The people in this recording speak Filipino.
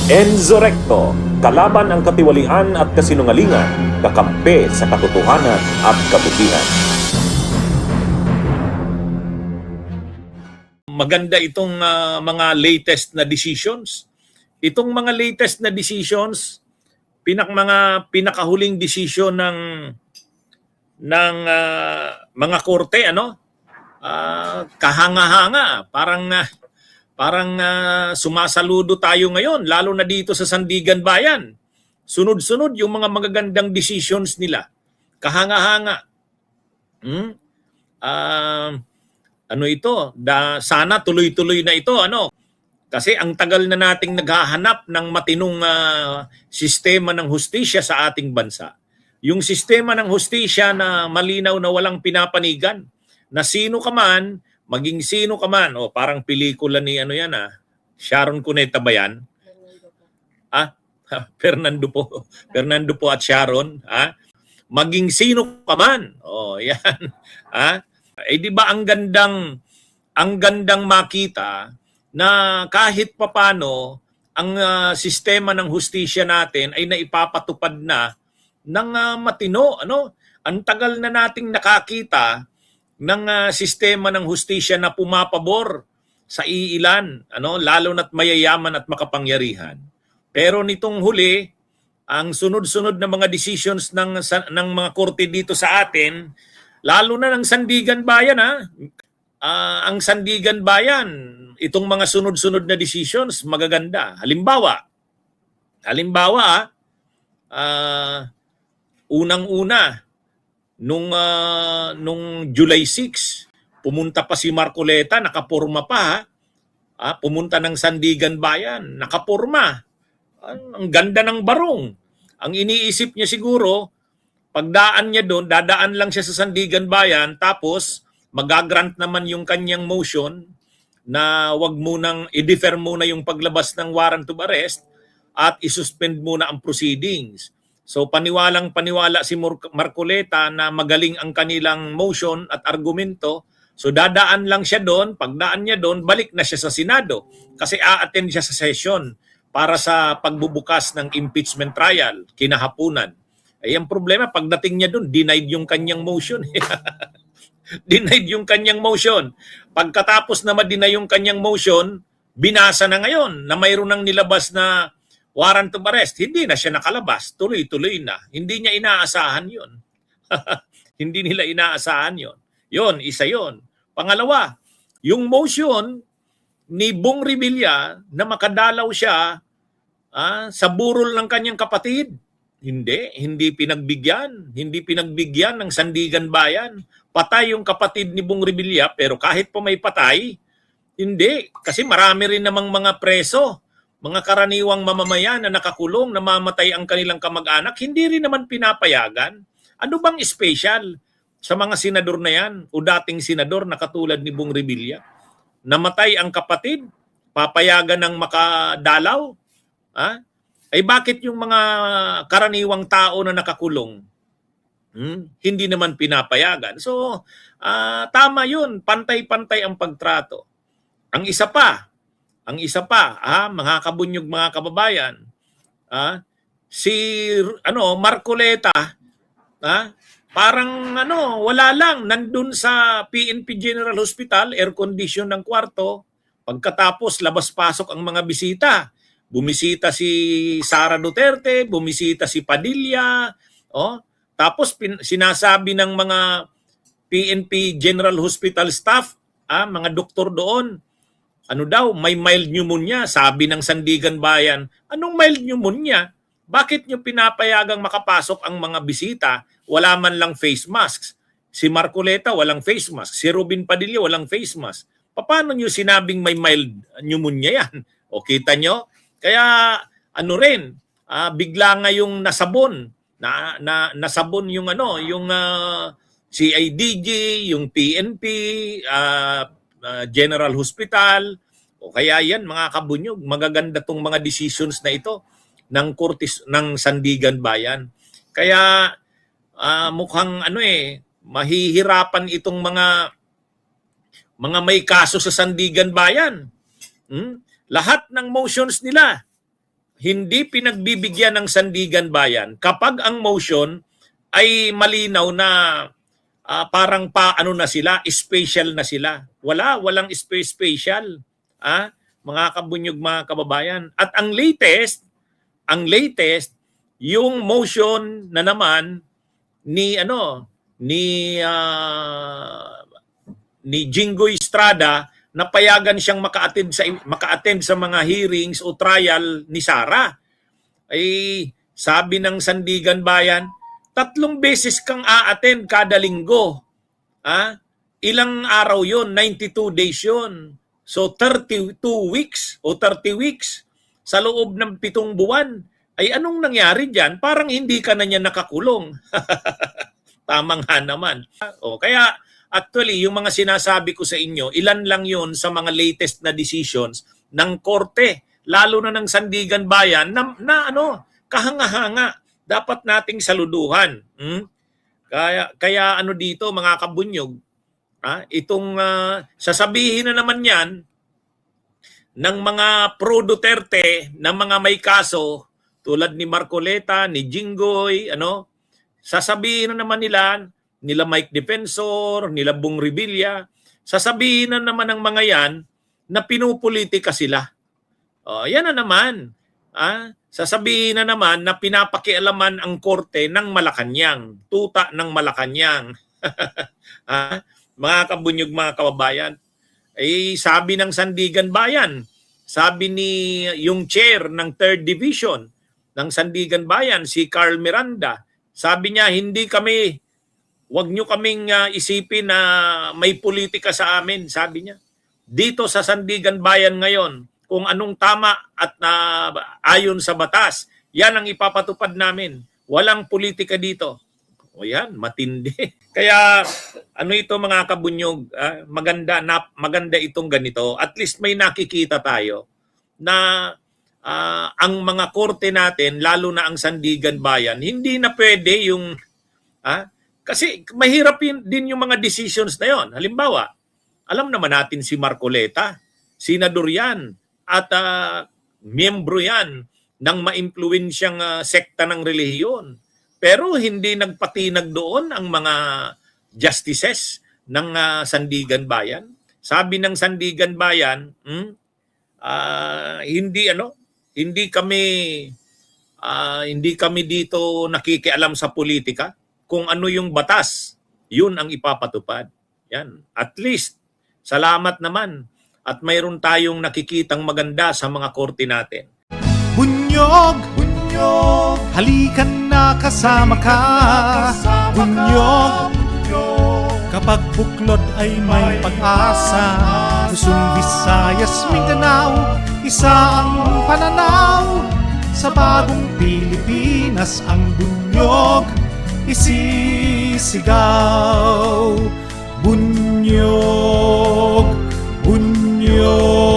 Enzo Recto, kalaban ang katiwalian at kasinungalingan, kakampi sa katotohanan at kabutihan. Maganda itong mga latest na decisions. Itong mga latest na decisions, mga pinakahuling desisyon ng mga korte, kahanga-hanga, parang sumasaludo tayo ngayon, lalo na dito sa Sandigan Bayan. Sunod-sunod yung mga magagandang decisions nila. Kahanga-hanga. Sana tuloy-tuloy na ito, Kasi ang tagal na nating naghahanap ng matinong sistema ng hustisya sa ating bansa. Yung sistema ng hustisya na malinaw na walang pinapanigan, na sino ka man, maging sino ka man, parang pelikula ni Sharon Cuneta ba yan? Fernando po at Sharon, maging sino ka man. Yan. Di ba ang gandang makita na kahit papano ang sistema ng hustisya natin ay naipapatupad na ng matino, Ang tagal na nating nakakita ng sistema ng hustisya na pumapabor sa iilan, lalo na't mayayaman at makapangyarihan. Pero nitong huli, ang sunod-sunod na mga decisions ng mga korte dito sa atin, lalo na ng Sandigan Bayan, ang Sandigan Bayan, itong mga sunod-sunod na decisions, magaganda. Halimbawa, unang-una, nung July 6, pumunta pa si Marcoleta, nakapurma pa, pumunta ng Sandigan Bayan, nakapurma. Ang ganda ng barong. Ang iniisip niya siguro, pagdaan niya doon, dadaan lang siya sa Sandigan Bayan, tapos magagrant naman yung kanyang motion na wag munang i-defer muna yung paglabas ng warrant of arrest at isuspend muna ang proceedings. So paniwalang-paniwala si Marcoleta na magaling ang kanilang motion at argumento. So dadaan lang siya doon, pagdaan niya doon, balik na siya sa Senado kasi a-attend siya sa session para sa pagbubukas ng impeachment trial kinahapunan. Ang problema, pagdating niya doon, denied yung kanyang motion. Denied yung kanyang motion. Pagkatapos na ma-deny yung kanyang motion, binasa na ngayon na mayroon nang nilabas na warrant of arrest. Hindi na siya nakalabas. Tuloy-tuloy na. Hindi niya inaasahan yun. Hindi nila inaasahan yun. Yun, isa yun. Pangalawa, yung motion ni Bong Revilla na makadalaw siya sa burol ng kanyang kapatid. Hindi pinagbigyan. Hindi pinagbigyan ng Sandigan Bayan. Patay yung kapatid ni Bong Revilla, pero kahit pa may patay, hindi. Kasi marami rin namang mga preso, mga karaniwang mamamayan na nakakulong, namamatay ang kanilang kamag-anak, hindi rin naman pinapayagan. Ano bang special sa mga senador na yan o dating senador na katulad ni Bong Revilla? Namatay ang kapatid, papayagan ng makadalaw? Ay bakit yung mga karaniwang tao na nakakulong, hindi naman pinapayagan? So, tama yun. Pantay-pantay ang pagtrato. Ang isa pa, mga kabunyog, mga kababayan, si Marcoleta, parang wala lang, nandun sa PNP General Hospital, air condition ng kwarto, pagkatapos labas-pasok ang mga bisita. Bumisita si Sara Duterte, bumisita si Padilla, tapos sinasabi ng mga PNP General Hospital staff, mga doktor doon, may mild pneumonia, sabi ng Sandigan Bayan. Anong mild pneumonia? Bakit nyo pinapayagang makapasok ang mga bisita? Wala man lang face masks. Si Marcoleta walang face mask. Si Robin Padilla walang face mask. Paano nyo sinabing may mild pneumonia yan? O kita nyo? Kaya bigla nga yung nasabon. Nasabon yung CIDG, yung PNP, General Hospital, o kaya yan mga kabunyog, magaganda tong mga decisions na ito ng Kortes ng Sandigan Bayan. Kaya mukhang mahihirapan itong mga may kaso sa Sandigan Bayan. Lahat ng motions nila hindi pinagbibigyan ng Sandigan Bayan kapag ang motion ay malinaw na parang ano na sila, special na sila. Walang special. Mga kabunyog, mga kababayan. At ang latest, yung motion na naman ni Jinggoy Estrada na payagan siyang maka-attend sa mga hearings o trial ni Sara. Ay sabi ng Sandigan Bayan, 3 beses kang a-attend kada linggo. Ilang araw yon? 92 days yon. So 32 weeks o 30 weeks sa loob ng 7 buwan. Ay anong nangyari diyan? Parang hindi ka na niya nakakulong. Tamang nga naman. Kaya actually, yung mga sinasabi ko sa inyo, ilan lang yon sa mga latest na decisions ng korte, lalo na ng Sandigan Bayan, na kahanga-hanga. Dapat nating saluduhan. Kaya dito, mga kabunyog, itong sasabihin na naman yan ng mga pro-Duterte, ng mga may kaso, tulad ni Marcoleta, ni Jinggoy, sasabihin na naman nila Mike Defensor, nila Bong Revilla, sasabihin na naman ng mga yan na pinupolitika sila. Yan na naman. Sasabihin na naman na pinapakialaman ang korte ng Malacanang, tuta ng Malacanang. Mga kabunyog, mga kababayan, sabi ng Sandigan Bayan, sabi ni yung chair ng 3rd Division ng Sandigan Bayan, si Carl Miranda, sabi niya, wag nyo kaming isipin na may politika sa amin, sabi niya. Dito sa Sandigan Bayan ngayon, kung anong tama at ayon sa batas, yan ang ipapatupad namin. Walang politika dito. Yan, matindi. Kaya ito, mga kabunyog, maganda itong ganito. At least may nakikita tayo na ang mga korte natin, lalo na ang Sandigan Bayan, hindi na pwede yung kasi mahirap din yung mga decisions na yon. Halimbawa, alam naman natin si Marcoleta, senador yan, at miyembro yan ng maimpluwensyang sekta ng relihiyon. Pero hindi nagpatinag doon ang mga justices ng Sandigan Bayan. Sabi ng Sandigan Bayan, hindi kami dito nakikialam sa politika. Kung ano yung batas, yun ang ipapatupad. Yan. At least, salamat naman. At mayroon tayong nakikitang maganda sa mga korte natin. Bunyog, halikan na kasama ka. Bunyog, kapag buklod ay may pag-asa. Luzon, Visayas, Mindanao, isa ang pananaw. Sa bagong Pilipinas ang bunyog isisigaw. Bunyog, bunyog.